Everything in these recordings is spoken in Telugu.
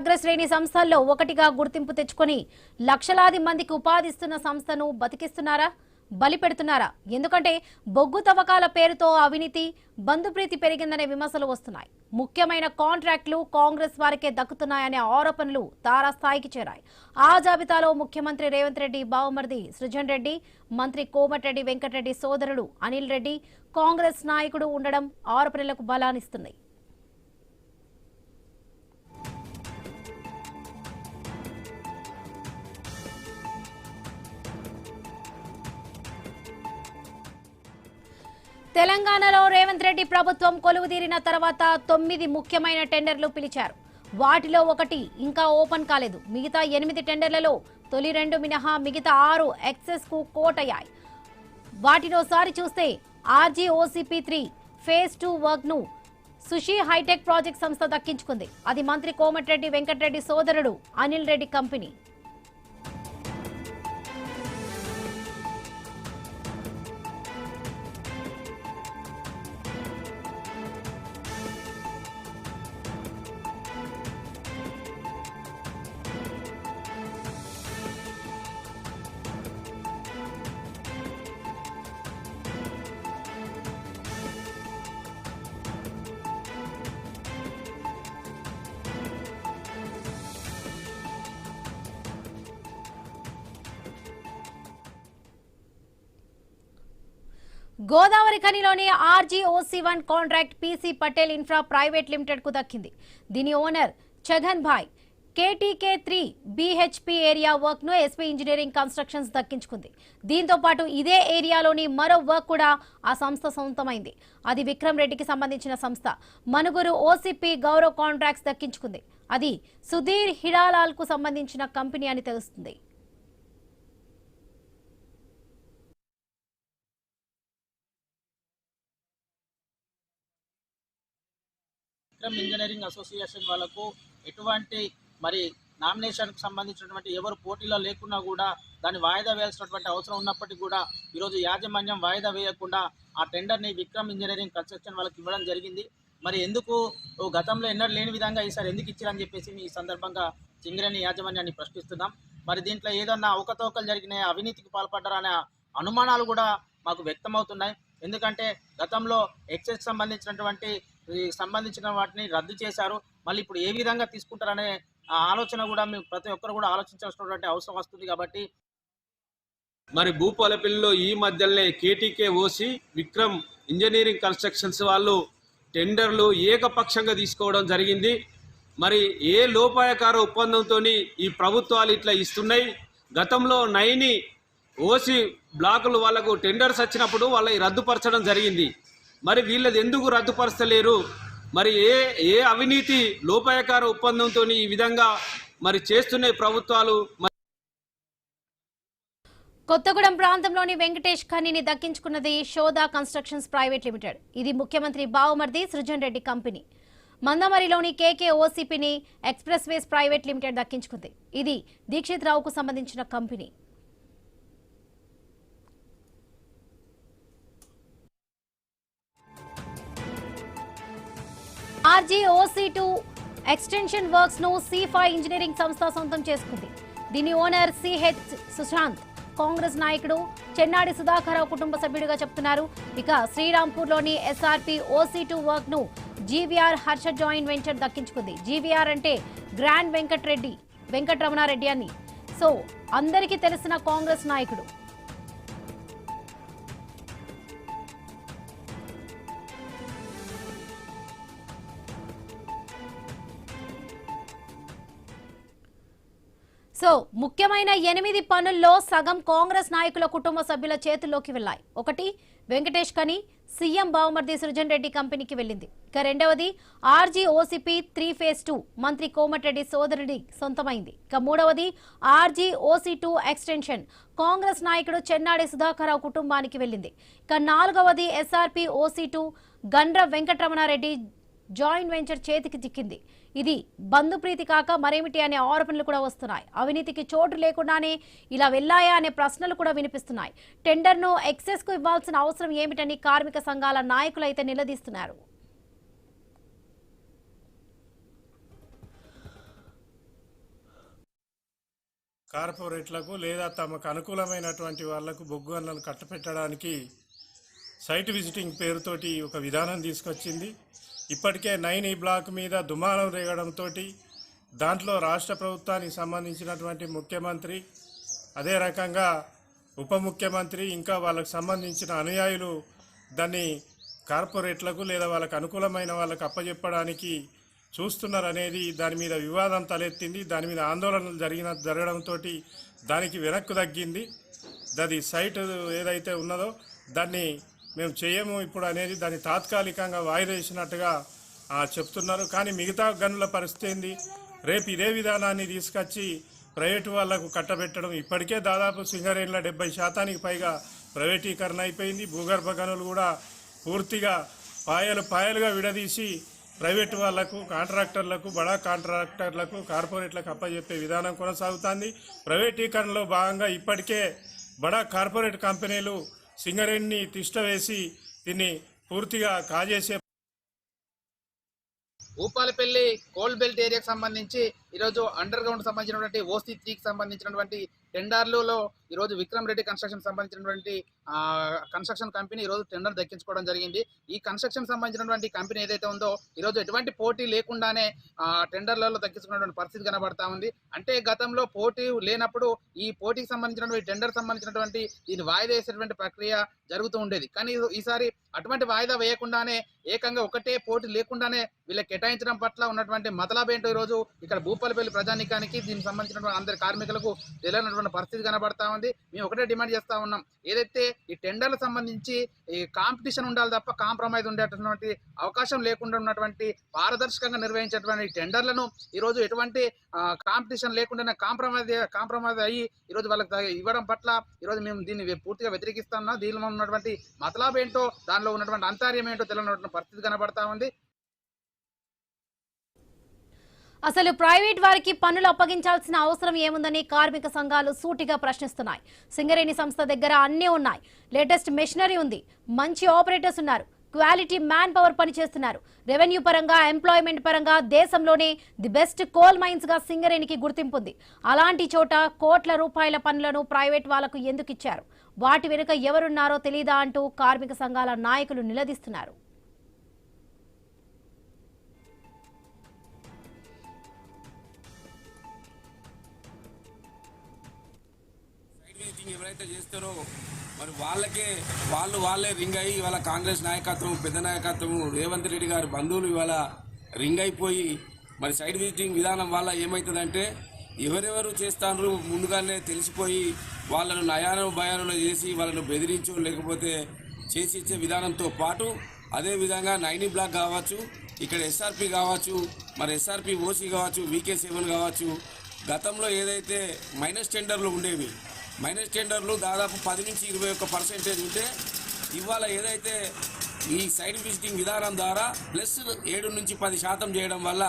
అగ్రశ్రేణి సంస్థల్లో ఒకటిగా గుర్తింపు తెచ్చుకొని లక్షలాది మందికి ఉపాధిస్తున్న సంస్థను బతికిస్తున్నారా, బలి పెడుతున్నారా? ఎందుకంటే బొగ్గు తవ్వకాల పేరుతో అవినీతి, బంధుప్రీతి పెరిగిందనే విమర్శలు వస్తున్నాయి. ముఖ్యమైన కాంట్రాక్టులు కాంగ్రెస్ వారికే దక్కుతున్నాయనే ఆరోపణలు తారాస్థాయికి చేరాయి. ఆ జాబితాలో ముఖ్యమంత్రి రేవంత్ రెడ్డి బావమరిది సృజన్ రెడ్డి, మంత్రి కోమటిరెడ్డి వెంకటరెడ్డి సోదరుడు అనిల్ రెడ్డి, కాంగ్రెస్ నాయకుడు ఉండడం ఆరోపణలకు బలాన్నిస్తున్నాయి. తెలంగాణలో రేవంత్ రెడ్డి ప్రభుత్వం కొలువుదీరిన తర్వాత 9 ముఖ్యమైన టెండర్లు పిలిచారు. వాటిలో ఒకటి ఇంకా ఓపెన్ కాలేదు. మిగతా 8 టెండర్లలో తొలి 2 మినహా మిగతా 6 ఎక్సెస్ కు కోటయ్యాయి. వాటినోసారి చూస్తే RGOCP3 ఫేజ్ 2 వర్క్ ను సుషి హైటెక్ ప్రాజెక్ట్ సంస్థ దక్కించుకుంది. అది మంత్రి కోమటిరెడ్డి వెంకటరెడ్డి సోదరుడు అనిల్ రెడ్డి కంపెనీ. గోదావరి ఖనిలోని RGOC1 contract PC Patel infra private limited కు దక్కింది. దీని owner Chhagan Bhai KTK3 BHP area work ను SP ఇంజనీరింగ్ కన్స్ట్రక్షన్స్ దక్కించుకుంది. దీంతో పాటు ఇదే ఏరియాలోని మరో వర్క్ కూడా ఆ సంస్థ సొంతమైంది. అది విక్రమ్ రెడ్డికి సంబంధించిన సంస్థ. మనుగురు OCP గౌరవ్ కాంట్రాక్ట్స్ దక్కించుకుంది. అది సుధీర్ హిరాలాల్ కు సంబంధించిన కంపెనీ అని తెలుస్తుంది. విక్రమ్ ఇంజనీరింగ్ అసోసియేషన్ వాళ్ళకు ఎటువంటి మరి నామినేషన్కు సంబంధించినటువంటి ఎవరు పోటీలో లేకున్నా కూడా దాన్ని వాయిదా వేయాల్సినటువంటి అవసరం ఉన్నప్పటికీ కూడా ఈరోజు యాజమాన్యం వాయిదా వేయకుండా ఆ టెండర్ని విక్రమ్ ఇంజనీరింగ్ కన్స్ట్రక్షన్ వాళ్ళకి ఇవ్వడం జరిగింది. మరి ఎందుకు గతంలో ఎన్నడూ లేని విధంగా ఈసారి ఎందుకు ఇచ్చారని చెప్పేసి ఈ సందర్భంగా సింగరేణి యాజమాన్యాన్ని ప్రశ్నిస్తున్నాం. మరి దీంట్లో ఏదన్నా అవకతవకలు జరిగినాయి, అవినీతికి పాల్పడ్డారనే అనుమానాలు కూడా మాకు వ్యక్తమవుతున్నాయి. ఎందుకంటే గతంలో ఎక్సెస్ సంబంధించిన వాటిని రద్దు చేశారు. మళ్ళీ ఇప్పుడు ఏ విధంగా తీసుకుంటారనే ఆలోచన కూడా మేము ప్రతి ఒక్కరు కూడా ఆలోచించాల్సినటువంటి అవసరం వస్తుంది. కాబట్టి మరి భూపాలపల్లిలో ఈ మధ్యలోనే KTKOC విక్రమ్ ఇంజనీరింగ్ కన్స్ట్రక్షన్స్ వాళ్ళు టెండర్లు ఏకపక్షంగా తీసుకోవడం జరిగింది. మరి ఏ లోపాయకార ఒప్పందంతో ఈ ప్రభుత్వాలు ఇట్లా ఇస్తున్నాయి? గతంలో 9 OC బ్లాకులు వాళ్ళకు టెండర్స్ వచ్చినప్పుడు వాళ్ళకి రద్దుపరచడం జరిగింది. మరి వీళ్ళది ఎందుకు రద్దుపరచలేరు? మరి ఏ అవినీతి లోపాయకార ఒప్పందంతో ఈ విధంగా మరి చేస్తున్నాయి ప్రభుత్వాలు? కొత్తగూడెం ప్రాంతంలోని వెంకటేష్ ఖనిని దక్కించుకున్నది శోధా కన్స్ట్రక్షన్స్ ప్రైవేట్ లిమిటెడ్. ఇది ముఖ్యమంత్రి బావమరిది సృజన్ రెడ్డి కంపెనీ. మందమరిలోని KKOCPని ఎక్స్ప్రెస్ వేస్ ప్రైవేట్ లిమిటెడ్ దక్కించుకుంది. ఇది దీక్షిత్ రావుకు సంబంధించిన కంపెనీ. RGOC2 ఎక్స్టెన్షన్ వర్క్స్ ను C5 ఇంజనీరింగ్ సంస్థ సొంతం చేసుకుంది. దీని ఓనర్ CH సుశాంత్ కాంగ్రెస్ నాయకుడు చెన్నాడి సుధాకరరావు కుటుంబ సభ్యుడిగా చెప్తున్నారు. ఇక శ్రీరాంపూర్లోని SRP OC2 వర్క్ ను GVR హర్ష జాయింట్ వెంచర్ దక్కించుకుంది. GVR అంటే గ్రాండ్ వెంకటరమణారెడ్డి అని. సో అందరికీ తెలిసిన కాంగ్రెస్ నాయకుడు. సో ముఖ్యమైన 8 పనుల్లో సగం కాంగ్రెస్ నాయకుల కుటుంబ సభ్యుల చేతుల్లోకి వెళ్లాయి. ఒకటి వెంకటేష్ ఖని సీఎం బావమరిది సృజన్ రెడ్డి కంపెనీకి వెళ్లింది. ఇక రెండవది RGOCP3 ఫేజ్ 2 మంత్రి కోమటిరెడ్డి సోదరుడి సొంతమైంది. ఇక మూడవది RGOC2 ఎక్స్టెన్షన్ కాంగ్రెస్ నాయకుడు చెన్నాడి సుధాకరరావు కుటుంబానికి వెళ్లింది. ఇక నాలుగవది SRP OC2 Gandra Venkataramanareddy joint venture చేతికి చిక్కింది. ఇది బంధుప్రీతి కాక మరేమిటి అనే ఆరోపణలు కూడా వస్తున్నాయి. అవినీతికి చోటు లేకుండానే ఇలా వెళ్లాయా అనే ప్రశ్నలు కూడా వినిపిస్తున్నాయి. టెండర్ను ఎక్సెస్ కు ఇవ్వాల్సిన అవసరం ఏమిటని కార్మిక సంఘాల నాయకులు అయితే నిలదీస్తున్నారు. కార్పొరేట్లకు లేదా తమకు అనుకూలమైనటువంటి వాళ్లకు బొగ్గు గనులను కట్టపెట్టడానికి సైట్ విజిటింగ్ పేరుతోటి ఒక విధానం తీసుకొచ్చింది. ఇప్పటికే 9 బ్లాక్ మీద దుమారం రేగడంతో దాంట్లో రాష్ట్ర ప్రభుత్వానికి సంబంధించినటువంటి ముఖ్యమంత్రి, అదే రకంగా ఉప ముఖ్యమంత్రి, ఇంకా వాళ్ళకు సంబంధించిన అనుయాయులు దాన్ని కార్పొరేట్లకు లేదా వాళ్ళకు అనుకూలమైన వాళ్ళకు అప్పచెప్పడానికి చూస్తున్నారనేది దాని మీద వివాదం తలెత్తింది. దాని మీద ఆందోళనలు జరగడంతో దానికి వెనక్కు తగ్గింది. అది సైట్ ఏదైతే ఉన్నదో దాన్ని మేము చేయము ఇప్పుడు అనేది దాన్ని తాత్కాలికంగా వాయిదా వేసినట్టుగా చెప్తున్నారు. కానీ మిగతా గనుల పరిస్థితి ఏంది? రేపు ఇదే విధానాన్ని తీసుకొచ్చి ప్రైవేటు వాళ్లకు కట్టబెట్టడం. ఇప్పటికే దాదాపు సింగరేణిలో 70% పైగా ప్రైవేటీకరణ అయిపోయింది. భూగర్భ గనులు కూడా పూర్తిగా పాయలుగా విడదీసి ప్రైవేటు వాళ్లకు, కాంట్రాక్టర్లకు, బడా కాంట్రాక్టర్లకు, కార్పొరేట్లకు అప్పచెప్పే విధానం కొనసాగుతుంది. ప్రైవేటీకరణలో భాగంగా ఇప్పటికే బడా కార్పొరేట్ కంపెనీలు సింగరేణిని తిష్టవేసి దీన్ని పూర్తిగా కాజేసే. భూపాలపల్లి కోల్ బెల్ట్ ఏరియాకి సంబంధించి ఈరోజు అండర్ గ్రౌండ్ సంబంధించినటువంటి ఓసీ 3కి సంబంధించినటువంటి టెండర్లలో ఈరోజు విక్రమ్ రెడ్డి కన్స్ట్రక్షన్ సంబంధించినటువంటి కన్స్ట్రక్షన్ కంపెనీ ఈరోజు టెండర్ దక్కించుకోవడం జరిగింది. ఈ కన్స్ట్రక్షన్ సంబంధించినటువంటి కంపెనీ ఏదైతే ఉందో ఈరోజు ఎటువంటి పోటీ లేకుండానే టెండర్లలో దక్కించుకున్నటువంటి పరిస్థితి కనబడతా ఉంది. అంటే గతంలో పోటీ లేనప్పుడు ఈ పోటీకి సంబంధించినటువంటి టెండర్ సంబంధించినటువంటి దీన్ని వాయిదా వేసేటువంటి ప్రక్రియ జరుగుతూ ఉండేది. కానీ ఈసారి అటువంటి వాయిదా వేయకుండానే ఏకంగా ఒకటే పోటీ లేకుండానే వీళ్ళకి కేటాయించడం పట్ల ఉన్నటువంటి మతలాబేంటో ఈరోజు ఇక్కడ భూపాలపల్లి ప్రజానీకానికి దీనికి సంబంధించినటువంటి అందరి కార్మికులకు తెలియనటువంటి పరిస్థితి కనబడతా ఉంది. మేము ఒకటే డిమాండ్ చేస్తా ఉన్నాం, ఏదైతే ఈ టెండర్లకు సంబంధించి ఈ కాంపిటీషన్ ఉండాలి తప్ప కాంప్రమైజ్ ఉండేటటువంటి అవకాశం లేకుండా ఉన్నటువంటి పారదర్శకంగా నిర్వహించేటువంటి టెండర్లను ఈరోజు ఎటువంటి కాంపిటీషన్ లేకుండా కాంప్రమైజ్ అయ్యి ఈరోజు వాళ్ళకి ఇవ్వడం పట్ల ఈరోజు మేము దీన్ని పూర్తిగా వ్యతిరేకిస్తున్నాం. దీనిలో ఉన్నటువంటి మతలాబేంటో, దానిలో ఉన్నటువంటి అంతర్యం ఏంటో తెలియనటువంటి పరిస్థితి కనబడతా ఉంది. అసలు ప్రైవేట్ వారికి పన్నులు అప్పగించాల్సిన అవసరం ఏముందని కార్మిక సంఘాలు సూటిగా ప్రశ్నిస్తున్నాయి. సింగరేణి సంస్థ దగ్గర అన్నీ ఉన్నాయి, లేటెస్ట్ మెషినరీ ఉంది, మంచి ఆపరేటర్స్ ఉన్నారు, క్వాలిటీ మ్యాన్ పవర్ పనిచేస్తున్నారు. రెవెన్యూ పరంగా, ఎంప్లాయ్మెంట్ పరంగా దేశంలోనే ది బెస్ట్ కోల్ మైన్స్ గా సింగరేణికి గుర్తింపు ఉంది. అలాంటి చోట కోట్ల రూపాయల పన్నులను ప్రైవేట్ వాళ్లకు ఎందుకు ఇచ్చారు? వాటి వెనుక ఎవరున్నారో తెలీదా అంటూ కార్మిక సంఘాల నాయకులు నిలదీస్తున్నారు. ఎవరైతే చేస్తారో మరి వాళ్ళే రింగ్ అయ్యి ఇవాళ కాంగ్రెస్ నాయకత్వం, పెద్ద నాయకత్వం, రేవంత్ రెడ్డి గారి బంధువులు ఇవాళ రింగ్ అయిపోయి మరి సైడ్ విజిటింగ్ విధానం వల్ల ఏమవుతుందంటే ఎవరెవరు చేస్తారో ముందుగానే తెలిసిపోయి వాళ్ళను నయానో భయానో చేసి వాళ్ళను బెదిరించు లేకపోతే చేసి ఇచ్చే విధానంతో పాటు అదేవిధంగా 9 బ్లాక్ కావచ్చు, ఇక్కడ ఎస్ఆర్పి కావచ్చు, మరి ఎస్ఆర్పి ఓసీ కావచ్చు, VK7 కావచ్చు, గతంలో ఏదైతే మైనస్ టెండర్లు ఉండేవి, మైనస్ టెండర్లు దాదాపు 10 నుంచి 21% ఉంటే ఇవాళ ఏదైతే ఈ సైడ్ విజిటింగ్ విధానం ద్వారా ప్లస్ 7 నుంచి 10% చేయడం వల్ల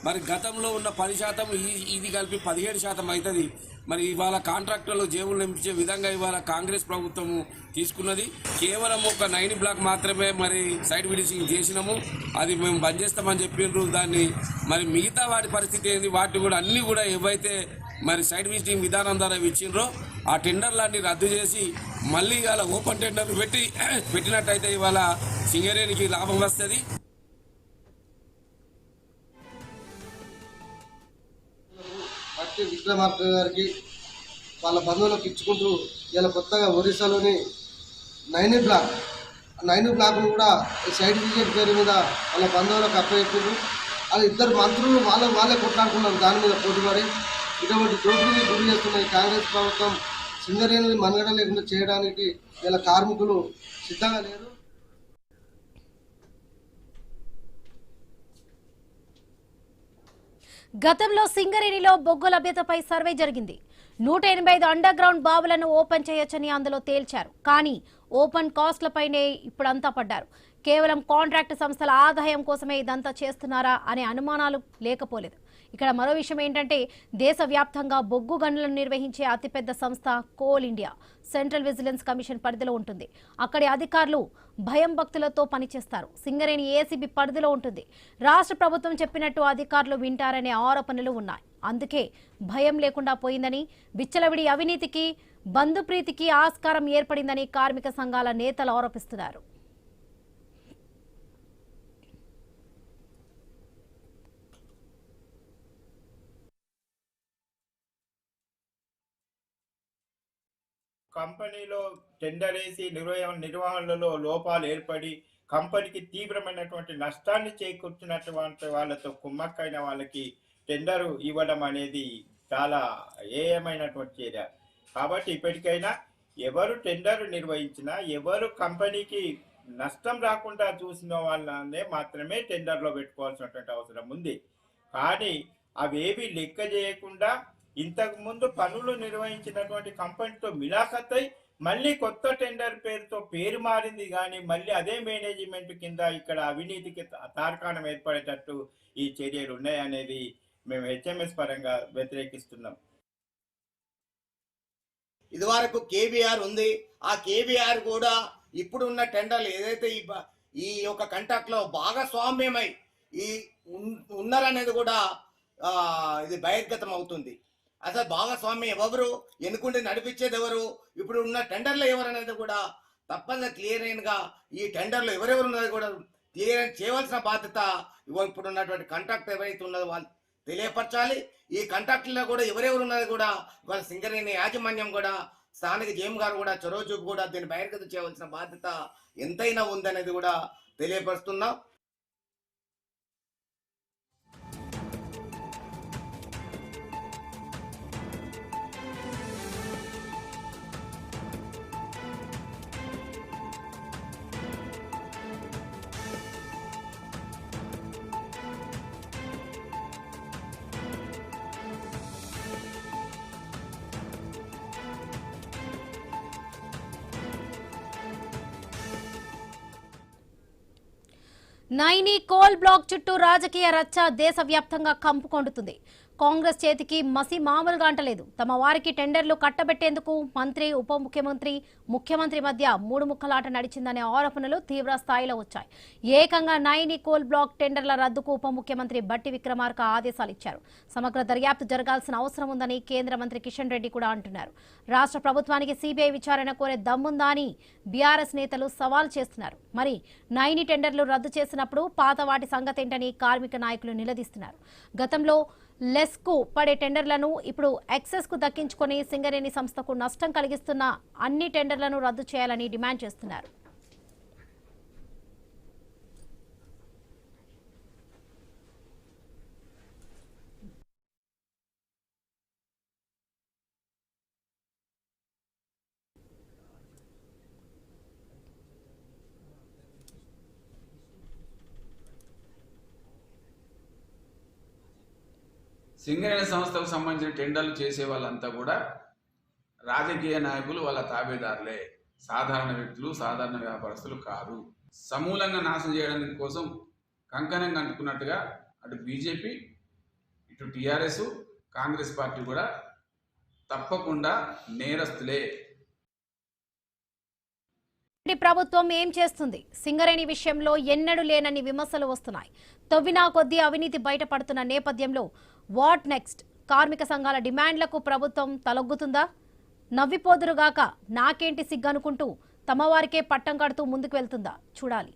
మరి గతంలో ఉన్న 10% ఇది కలిపి 17% అవుతుంది. మరి ఇవాళ కాంట్రాక్టర్లు జేబులు నింపించే విధంగా ఇవాళ కాంగ్రెస్ ప్రభుత్వము తీసుకున్నది. కేవలం ఒక 9 బ్లాక్ మాత్రమే మరి సైడ్ విజిటింగ్ చేసినాము, అది మేము బంద్ చేస్తామని చెప్పిండ్రు. దాన్ని మరి మిగతా వాటి పరిస్థితి ఏంది, వాటి కూడా అన్నీ కూడా ఏవైతే మరి సైడ్ విజిటింగ్ విధానం ద్వారా ఇచ్చిండ్రో ఆ టెండర్లన్నీ రద్దు చేసి మళ్ళీ ఇవాళ ఓపెన్ టెండర్ పెట్టినట్టయితే ఇవాళ సింగరేణికి లాభం వస్తుంది. విక్రమార్క గారికి వాళ్ళ బంధువులకు ఇచ్చుకుంటూ ఇలా కొత్తగా ఒరిస్సాలోని 9 బ్లాక్ను కూడా సైడ్ విజిట్ పేరు మీద వాళ్ళ బంధువులకు అప్పచెప్పారు. అది 2 మంత్రులు వాళ్ళే కొట్లాడుకున్నారు దాని మీద పోటీపడి. ఇటువంటి దోపిడీని గురి చేస్తున్న ఈ కాంగ్రెస్ ప్రభుత్వం సింగరేణిని మనుగడ లేకుండా చేయడానికి ఇలా కార్మికులు సిద్ధంగా లేరు. గతంలో సింగరేణిలో బొగ్గు లభ్యతపై సర్వే జరిగింది. 185 అండర్ గ్రౌండ్ బావులను ఓపెన్ చేయొచ్చని అందులో తేల్చారు. కానీ ఓపెన్ కాస్ట్లపైనే ఇప్పుడంతా పడ్డారు. కేవలం కాంట్రాక్ట్ సంస్థల ఆదాయం కోసమే ఇదంతా చేస్తున్నారా అనే అనుమానాలు లేకపోలేదు. ఇక్కడ మరో విషయం ఏంటంటే దేశవ్యాప్తంగా బొగ్గు గనులను నిర్వహించే అతిపెద్ద సంస్థ coal India central vigilance commission పరిధిలో ఉంటుంది. అక్కడి అధికారులు భయం భక్తులతో పనిచేస్తారు. సింగరేణి ఏసీబీ పరిధిలో ఉంటుంది. రాష్ట్ర ప్రభుత్వం చెప్పినట్టు అధికారులు వింటారనే ఆరోపణలు ఉన్నాయి. అందుకే భయం లేకుండా పోయిందని, విచ్చలవిడి అవినీతికి బంధుప్రీతికి ఆస్కారం ఏర్పడిందని కార్మిక సంఘాల నేతలు ఆరోపిస్తున్నారు. కంపెనీలో టెండర్ వేసి నిర్వహణలో లోపాలు ఏర్పడి కంపెనీకి తీవ్రమైనటువంటి నష్టాన్ని చేకూర్చినటువంటి వాళ్ళతో కుమ్మక్కైన వాళ్ళకి టెండరు ఇవ్వడం అనేది చాలా ఏయమైనటువంటి చర్య. కాబట్టి ఇప్పటికైనా ఎవరు టెండర్ నిర్వహించినా, ఎవరు కంపెనీకి నష్టం రాకుండా చూసిన వాళ్ళనే మాత్రమే టెండర్లో పెట్టుకోవాల్సినటువంటి అవసరం ఉంది. కానీ అవేవి లెక్క చేయకుండా ఇంతకుముందు పనులు నిర్వహించినటువంటి కంపెనీతో మిలాఖతై మళ్ళీ కొత్త టెండర్ పేరుతో పేరు మారింది. కానీ మళ్ళీ అదే మేనేజ్మెంట్ కింద ఇక్కడ అవినీతికి తార్కాణం ఏర్పడేటట్టు ఈ చర్యలు ఉన్నాయనేది మేము హెచ్ఎంఎస్ పరంగా వ్యతిరేకిస్తున్నాం. ఇదివరకు కేబీఆర్ ఉంది. ఆ కేబీఆర్ కూడా ఇప్పుడున్న టెండర్లు ఏదైతే ఈ యొక్క కాంట్రాక్ట్లో భాగస్వామ్యమై ఈ ఉన్నారనేది కూడా ఇది బహిర్గతం అవుతుంది. అసలు భాగస్వామ్యం ఎవరు, ఎన్నుకుంటే నడిపించేది ఎవరు, ఇప్పుడు ఉన్న టెండర్లు ఎవరనేది కూడా తప్పనిసరి క్లియర్గా ఈ టెండర్లు ఎవరెవరు ఉన్నది కూడా క్లియర్ చేయవలసిన బాధ్యత ఇప్పుడు ఉన్నటువంటి కాంట్రాక్ట్ ఎవరైతే ఉన్నదో వాళ్ళు తెలియపరచాలి. ఈ కాంట్రాక్ట్లో కూడా ఎవరెవరు ఉన్నది కూడా వాళ్ళ సింగరేణి యాజమాన్యం కూడా స్థానిక జేఎం గారు కూడా చొరవ చూపు కూడా దీన్ని బహిర్గతం చేయవలసిన బాధ్యత ఎంతైనా ఉందనేది కూడా తెలియపరుస్తున్నాం. నైని కోల్ బ్లాక్ చుట్టూ రాజకీయ రచ్చ దేశవ్యాప్తంగా కంపుకొండుతుంది. కాంగ్రెస్ చేతికి మసి మామూలుగా అంటలేదు. తమ వారికి టెండర్లు కట్టబెట్టేందుకు మంత్రి, ఉప ముఖ్యమంత్రి, ముఖ్యమంత్రి మధ్య మూడు ముక్కలాట నడిచిందనే ఆరోపణలు తీవ్ర స్థాయిలో వచ్చాయి. ఏకంగా నైని కోల్ బ్లాక్ టెండర్ల రద్దుకు ఉప ముఖ్యమంత్రి బట్టి విక్రమార్క ఆదేశాలు ఇచ్చారు. సమగ్ర దర్యాప్తు జరగాల్సిన అవసరం ఉందని కేంద్ర మంత్రి కిషన్ రెడ్డి కూడా అంటున్నారు. రాష్ట్ర ప్రభుత్వానికి సిబిఐ విచారణ కోరే దమ్ముందా అని బీఆర్ఎస్ నేతలు సవాల్ చేస్తున్నారు. మరి నైని టెండర్లు రద్దు చేసినప్పుడు పాత వాటి సంగతేంటని కార్మిక నాయకులు నిలదీస్తున్నారు. గతంలో లెస్కు పడే టెండర్లను ఇప్పుడు ఎక్సెస్ కు దక్కించుకొని సింగరేణి సంస్థకు నష్టం కలిగిస్తున్న అన్ని టెండర్లను రద్దు చేయాలని డిమాండ్ చేస్తున్నారు. సింగరేణి సంస్థకు సంబంధించిన టెండర్లు చేసే వాళ్ళంతా కూడా రాజకీయ నాయకులు, వాళ్ళ తాబేదారులే, సాధారణ వ్యక్తులు, సాధారణ వ్యాపారస్తులు కాదు. సమూలంగా నాశనం చేయడానికి కోసం కంకణం కంటుకున్నట్టుగా అటు బీజేపీ, ఇటు టీఆర్ఎస్, కాంగ్రెస్ పార్టీ కూడా తప్పకుండా నేరస్తులే. ప్రభుత్వం ఏం చేస్తుంది? సింగరేణి విషయంలో ఎన్నడూ లేనన్ని విమర్శలు వస్తున్నాయి. తవ్వినా కొద్దీ అవినీతి బయటపడుతున్న నేపథ్యంలో వాట్ నెక్స్ట్? కార్మిక సంఘాల డిమాండ్లకు ప్రభుత్వం తలొగ్గుతుందా? నవ్విపోదురుగాక నాకేంటి సిగ్గనుకుంటూ తమ వారికే పట్టం కడుతూ ముందుకు వెళ్తుందా? చూడాలి.